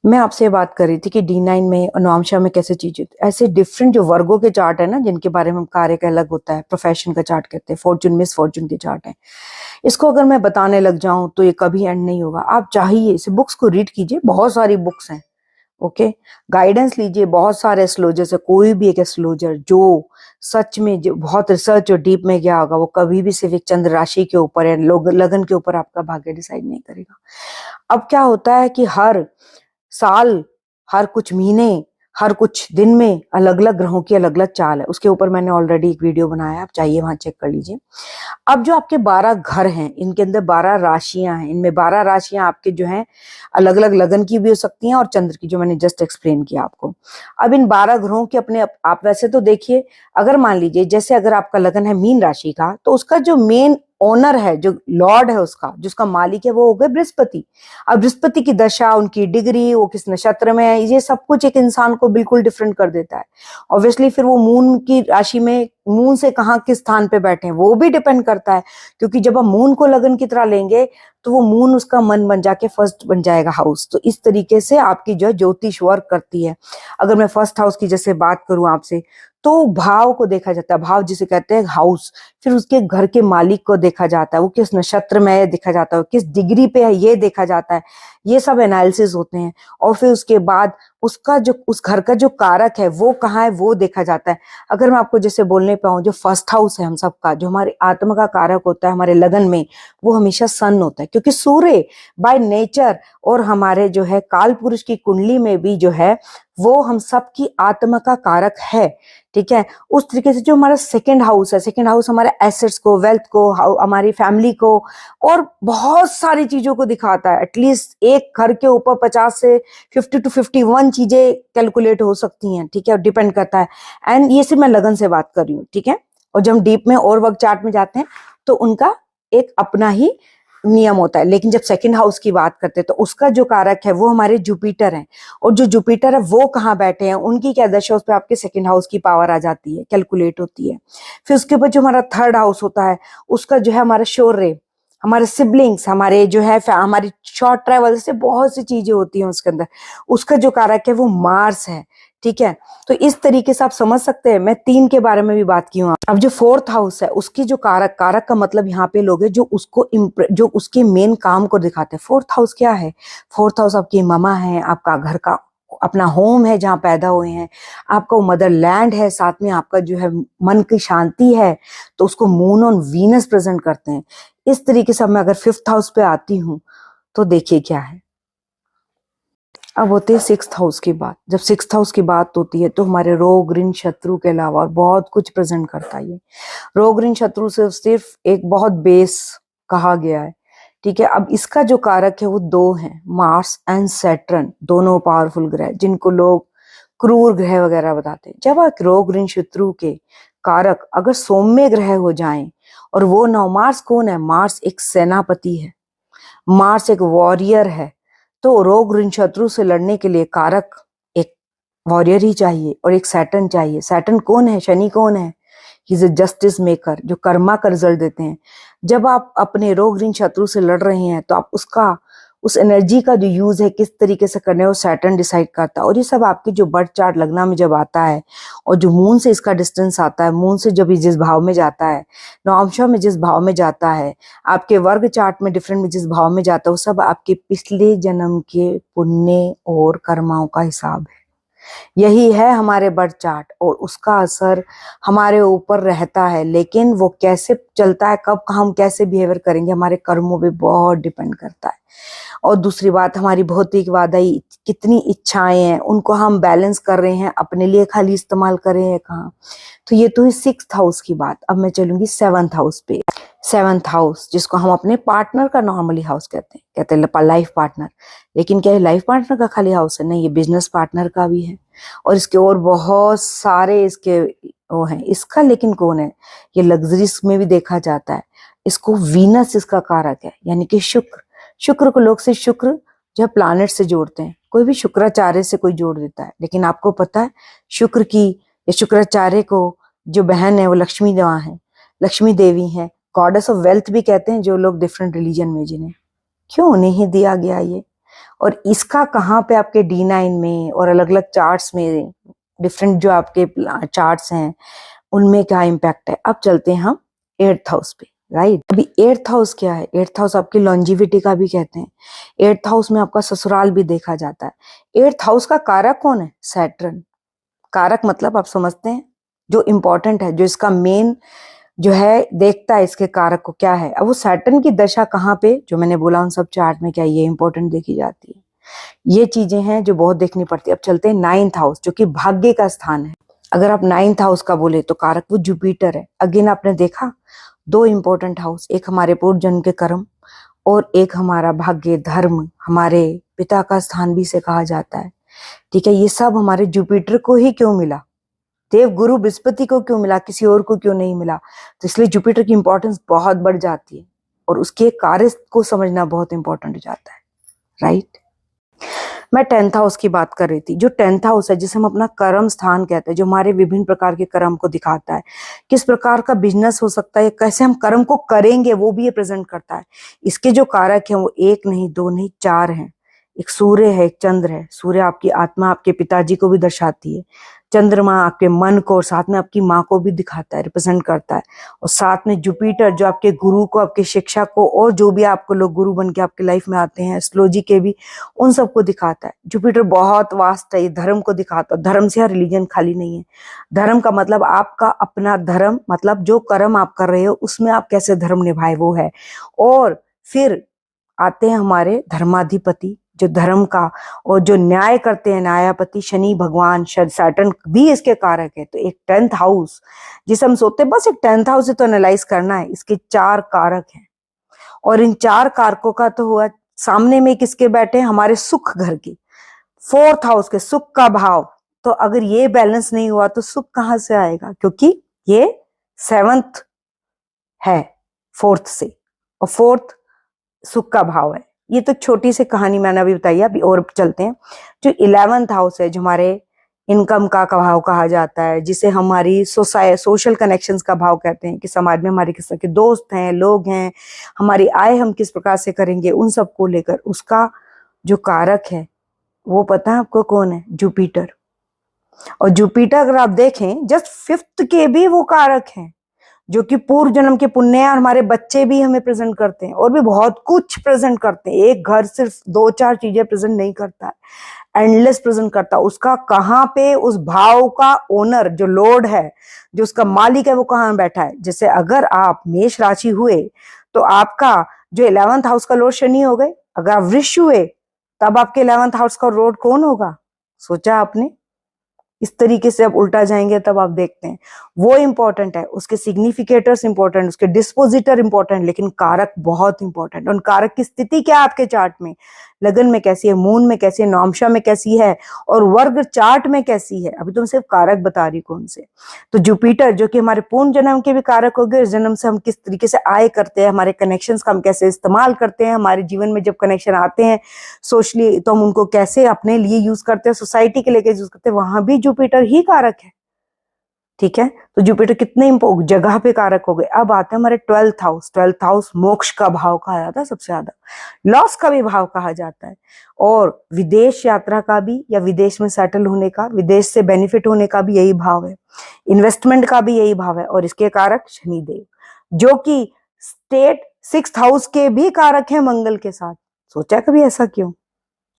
मैं आपसे बात कर रही थी कि D9 में और नवमशा में कैसे चीजें ऐसे डिफरेंट जो वर्गों के चार्ट है ना, जिनके बारे में हम कार्य का अलग होता है, प्रोफेशन का चार्ट कहते हैं, फॉर्चून मिस फॉर्चून के चार्ट है। इसको अगर मैं बताने लग जाऊं तो ये कभी एंड नहीं होगा। आप चाहिए इसे बुक्स को रीड कीजिए, बहुत सारी बुक्स हैं। ओके, गाइडेंस लीजिए, बहुत सारे एस्ट्रोलॉजर से कोई भी एक एस्ट्रोलॉजर जो सच में जो बहुत रिसर्च और डीप में गया होगा, वो कभी भी सिर्फ एक चंद्र राशि के ऊपर या लोग लगन के ऊपर आपका भाग्य डिसाइड नहीं करेगा। अब क्या होता है कि हर साल, हर कुछ महीने, हर कुछ दिन में अलग अलग ग्रहों की अलग अलग चाल है। उसके ऊपर मैंने ऑलरेडी एक वीडियो बनाया है, आप चाहिए वहां चेक कर लीजिए। अब जो आपके 12 घर हैं, इनके अंदर 12 राशियां हैं। इनमें 12 राशियां आपके जो हैं अलग अलग लगन की भी हो सकती हैं और चंद्र की, जो मैंने जस्ट एक्सप्लेन किया आपको। अब इन 12 ग्रहों के अपने आप वैसे तो देखिए, अगर मान लीजिए जैसे अगर आपका लगन है मीन राशि का, तो उसका जो मेन ओनर है, जो लॉर्ड है उसका, जिसका मालिक है, वो हो गए बृहस्पति। अब बृहस्पति की दशा, उनकी डिग्री, वो किस नक्षत्र में है, ये सब कुछ एक इंसान को बिल्कुल डिफरेंट कर देता है। ऑब्वियसली फिर वो मून की राशि में, मून से कहाँ किस स्थान पे बैठे हैं वो भी डिपेंड करता है, क्योंकि जब हम मून को लगन की तरह लेंगे तो वो मून उसका मन बन जाके फर्स्ट बन जाएगा हाउस। तो इस तरीके से आपकी जो है ज्योतिष वर्क करती है। अगर मैं फर्स्ट हाउस की जैसे बात करूं आपसे, तो भाव को देखा जाता है, भाव जिसे कहते हैं हाउस। फिर उसके घर के मालिक को देखा जाता है, वो किस नक्षत्र में है देखा जाता है, किस डिग्री पे है ये देखा जाता है। ये सब एनालिसिस होते हैं। और फिर उसके बाद उसका जो उस घर का जो कारक है वो कहाँ है वो देखा जाता है। अगर मैं आपको जैसे बोलने पाऊं, जो फर्स्ट हाउस है हम सबका, जो हमारे आत्मा का कारक होता है हमारे लगन में, वो हमेशा सन होता है, क्योंकि सूर्य बाय नेचर और हमारे जो है काल पुरुष की कुंडली में भी जो है वो हम सबकी आत्मा का कारक है। ठीक है, उस तरीके से जो हमारा सेकंड हाउस है, सेकंड हाउस हमारे एसेट्स को, वेल्थ को, हमारी फैमिली को और बहुत सारी चीजों को दिखाता है। एटलीस्ट एक घर के ऊपर 50 से 50 to 51 चीजें कैलकुलेट हो सकती हैं। ठीक है, डिपेंड करता है। एंड ये सिर्फ मैं लगन से बात कर रही हूँ। ठीक है, और जब हम डीप में और वर्क चार्ट में जाते हैं तो उनका एक अपना ही नियम होता है। लेकिन जब सेकंड हाउस की बात करते हैं तो उसका जो कारक है वो हमारे जुपिटर हैं, और जो जुपिटर है वो कहाँ बैठे हैं, उनकी क्या दशा, उस पर आपके सेकंड हाउस की पावर आ जाती है, कैलकुलेट होती है। फिर उसके ऊपर जो हमारा थर्ड हाउस होता है, उसका जो है हमारा शौर्य, हमारे सिबलिंग्स, हमारे जो है हमारी शॉर्ट ट्रेवल से बहुत सी चीजें होती हैं उसके अंदर, उसका जो कारक है वो मार्स है। ठीक है, तो इस तरीके से आप समझ सकते हैं। मैं 3 के बारे में भी बात की हूँ। अब जो फोर्थ हाउस है उसकी जो कारक, कारक का मतलब यहाँ पे लोग हैं जो उसको जो उसके मेन काम को दिखाते हैं। फोर्थ हाउस क्या है? फोर्थ हाउस आपकी ममा है, आपका घर का अपना होम है जहाँ पैदा हुए हैं, आपका मदरलैंड है, साथ में आपका जो है मन की शांति है, तो उसको मून और वीनस प्रेजेंट करते हैं। इस तरीके से मैं अगर फिफ्थ हाउस पे आती हूँ तो देखिए क्या है। अब होते हैं सिक्स्थ हाउस की बात। जब सिक्स्थ हाउस की बात होती है तो हमारे रोग ऋण शत्रु के अलावा बहुत कुछ प्रेजेंट करता है। ये रोग ऋण शत्रु से सिर्फ एक बहुत बेस कहा गया है। ठीक है, अब इसका जो कारक है वो 2 हैं, मार्स एंड सैटर्न, दोनों पावरफुल ग्रह जिनको लोग क्रूर ग्रह वगैरह बताते हैं। जब आप रोग ऋण शत्रु के कारक अगर सौम्य ग्रह हो जाएं, और वो ना, मार्स कौन है? मार्स एक सेनापति है, मार्स एक वॉरियर है। तो रोग ऋण शत्रु से लड़ने के लिए कारक एक वॉरियर ही चाहिए और एक सैटर्न चाहिए। सैटर्न कौन है? शनि कौन है? He is a justice maker, जो कर्मा का रिजल्ट देते हैं। जब आप अपने रोग ऋण शत्रु से लड़ रहे हैं तो आप उसका, उस एनर्जी का जो यूज है किस तरीके से करना है, वो सैटर्न डिसाइड करता है। और ये सब आपके जो बर्थ चार्ट लगना में जब आता है, और जो मून से इसका डिस्टेंस आता है, मून से जब जिस भाव में जाता है, नवमशा में जिस भाव में जाता है, आपके वर्ग चार्ट में डिफरेंट में जिस भाव में जाता है, वो सब आपके पिछले जन्म के पुण्य और कर्माओं का हिसाब है। यही है हमारे बर्थ चार्ट, और उसका असर हमारे ऊपर रहता है। लेकिन वो कैसे चलता है, कब हम कैसे बिहेवियर करेंगे, हमारे कर्मों पे बहुत डिपेंड करता है। और दूसरी बात, हमारी भौतिकवादी कितनी इच्छाएं हैं, उनको हम बैलेंस कर रहे हैं, अपने लिए खाली इस्तेमाल कर रहे हैं कहाँ। तो ये तो है सिक्स्थ हाउस की बात। अब मैं चलूंगी सेवंथ हाउस पे। सेवंथ हाउस जिसको हम अपने पार्टनर का नॉर्मली हाउस कहते हैं लाइफ पार्टनर। लेकिन क्या ये लाइफ पार्टनर का खाली हाउस है? नहीं, ये बिजनेस पार्टनर का भी है, और इसके और बहुत सारे इसके वो हैं। इसका लेकिन कौन है? ये लग्जरीज में भी देखा जाता है। इसको वीनस इसका कारक है, यानी कि शुक्र। शुक्र को लोग से शुक्र जो है प्लानेट से जोड़ते हैं, कोई भी शुक्राचार्य से कोई जोड़ देता है। लेकिन आपको पता है शुक्र की या शुक्राचार्य को जो बहन है वो लक्ष्मी देवा है, लक्ष्मी देवी है, गॉडेस ऑफ वेल्थ भी कहते हैं जो लोग डिफरेंट रिलीजन में जिन्हें। क्यों नहीं दिया गया ये? और इसका कहाँ पे आपके D9 में और अलग अलग चार्ट्स में, डिफरेंट जो आपके चार्ट्स हैं उनमें क्या इम्पैक्ट है। अब चलते हैं हम 8th हाउस पे, राइट। अभी 8th हाउस क्या है? 8th हाउस आपकी लॉन्जिविटी का भी कहते हैं। 8th हाउस में आपका ससुराल भी देखा जाता है। 8th हाउस का कारक कौन है? सैटर्न। कारक मतलब आप समझते हैं, जो इंपॉर्टेंट है, जो इसका मेन जो है देखता है इसके कारक को क्या है। अब वो सैटर्न की दशा कहाँ पे, जो मैंने बोला उन सब चार्ट में क्या ये इंपॉर्टेंट देखी जाती है। ये चीजें हैं जो बहुत देखनी पड़ती है। अब चलते हैं 9th हाउस, जो कि भाग्य का स्थान है। अगर आप 9th हाउस का बोले तो कारक वो जुपिटर है। अगेन आपने देखा दो इंपॉर्टेंट हाउस, एक हमारे पूर्व जन्म के कर्म और एक हमारा भाग्य, धर्म, हमारे पिता का स्थान भी इसे कहा जाता है। ठीक है, ये सब हमारे जुपिटर को ही क्यों मिला, देव गुरु बृहस्पति को क्यों मिला, किसी और को क्यों नहीं मिला? तो इसलिए जुपिटर की इंपॉर्टेंस बहुत बढ़ जाती है और उसके कार्य को समझना बहुत इंपॉर्टेंट हो जाता है, राइट। मैं 10th हाउस की बात कर रही थी। जो 10th हाउस है, जिसे हम अपना कर्म स्थान कहते हैं, जो हमारे विभिन्न प्रकार के कर्म को दिखाता है, किस प्रकार का बिजनेस हो सकता है, कैसे हम कर्म को करेंगे, वो भी ये प्रेजेंट करता है। इसके जो कारक हैं वो एक नहीं, दो नहीं, चार हैं। एक सूर्य है, एक चंद्र है। सूर्य आपकी आत्मा, आपके पिताजी को भी दर्शाती है। चंद्रमा आपके मन को और साथ में आपकी माँ को भी दिखाता है, रिप्रेजेंट करता है। और साथ में जुपिटर जो आपके गुरु को, आपके शिक्षा को, और जो भी आपको लोग गुरु बन के आपके लाइफ में आते हैं, एस्ट्रोलॉजी के भी, उन सबको दिखाता है। जुपिटर बहुत वास्ट है, ये धर्म को दिखाता है। धर्म से रिलीजन खाली नहीं है। धर्म का मतलब आपका अपना धर्म, मतलब जो कर्म आप कर रहे हो उसमें आप कैसे धर्म निभाए, वो है। और फिर आते हैं हमारे धर्माधिपति, जो धर्म का और जो न्याय करते हैं, न्यायापति शनि भगवान, सैटर्न भी इसके कारक है। तो एक 10th हाउस जिसे हम सोचते हैं बस एक 10th हाउस से तो एनालाइज करना है, इसके चार कारक हैं। और इन चार कारकों का तो हुआ सामने में किसके बैठे, हमारे सुख घर की, 4th हाउस के सुख का भाव। तो अगर ये बैलेंस नहीं हुआ तो सुख कहां से आएगा, क्योंकि ये 7th है 4th से, और 4th सुख का भाव है। ये तो छोटी सी कहानी मैंने अभी बताई है। अभी और चलते हैं। जो 11th हाउस है, जो हमारे इनकम का भाव कहा जाता है, जिसे हमारी सोशल कनेक्शंस का भाव कहते हैं, कि समाज में हमारे किस तरह के दोस्त हैं, लोग हैं, हमारी आय हम किस प्रकार से करेंगे, उन सब को लेकर उसका जो कारक है वो पता है आपको कौन है? जुपिटर। और जुपिटर अगर आप देखें जस्ट 5th के भी वो कारक हैं, जो कि पूर्व जन्म के पुण्य है। और हमारे बच्चे भी हमें प्रेजेंट करते हैं और भी बहुत कुछ प्रेजेंट करते हैं। एक घर सिर्फ दो चार चीजें प्रेजेंट नहीं करता है, एंडलेस प्रेजेंट करता है। उसका कहाँ पे, उस भाव का ओनर जो लॉर्ड है, जो उसका मालिक है, वो कहाँ बैठा है। जैसे अगर आप मेष राशि हुए तो आपका जो 11th हाउस का लॉर्ड शनि हो गए। अगर आप वृष हुए तब आपके 11th हाउस का लॉर्ड कौन होगा? सोचा आपने? इस तरीके से आप उल्टा जाएंगे तब आप देखते हैं वो इंपॉर्टेंट है, उसके सिग्निफिकेटर्स इंपॉर्टेंट, उसके डिस्पोजिटर इंपॉर्टेंट, लेकिन कारक बहुत इंपॉर्टेंट। और कारक की स्थिति क्या है आपके चार्ट में, लगन में कैसी है, मून में कैसी है, नवमशा में कैसी है, और वर्ग चार्ट में कैसी है। अभी तुम सिर्फ कारक बता रही कौन से। तो जुपिटर जो कि हमारे पूर्ण जन्म के भी कारक हो गए, इस जन्म से हम किस तरीके से आय करते हैं, हमारे कनेक्शंस का हम कैसे इस्तेमाल करते हैं, हमारे जीवन में जब कनेक्शन आते हैं सोशली तो हम उनको कैसे अपने लिए यूज करते हैं, सोसाइटी के लिए यूज करते हैं, वहां भी जुपिटर ही कारक है। ठीक है, तो जुपिटर कितने जगह पे कारक हो गए। अब आते हैं हमारे 12th हाउस। 12th हाउस मोक्ष का भाव कहा जाता है, सबसे ज्यादा लॉस का भी भाव कहा जाता है, और विदेश यात्रा का भी, या विदेश में सेटल होने का, विदेश से बेनिफिट होने का भी यही भाव है, इन्वेस्टमेंट का भी यही भाव है। और इसके कारक शनिदेव, जो कि स्टेट 6th हाउस के भी कारक है मंगल के साथ। सोचा कभी ऐसा क्यों?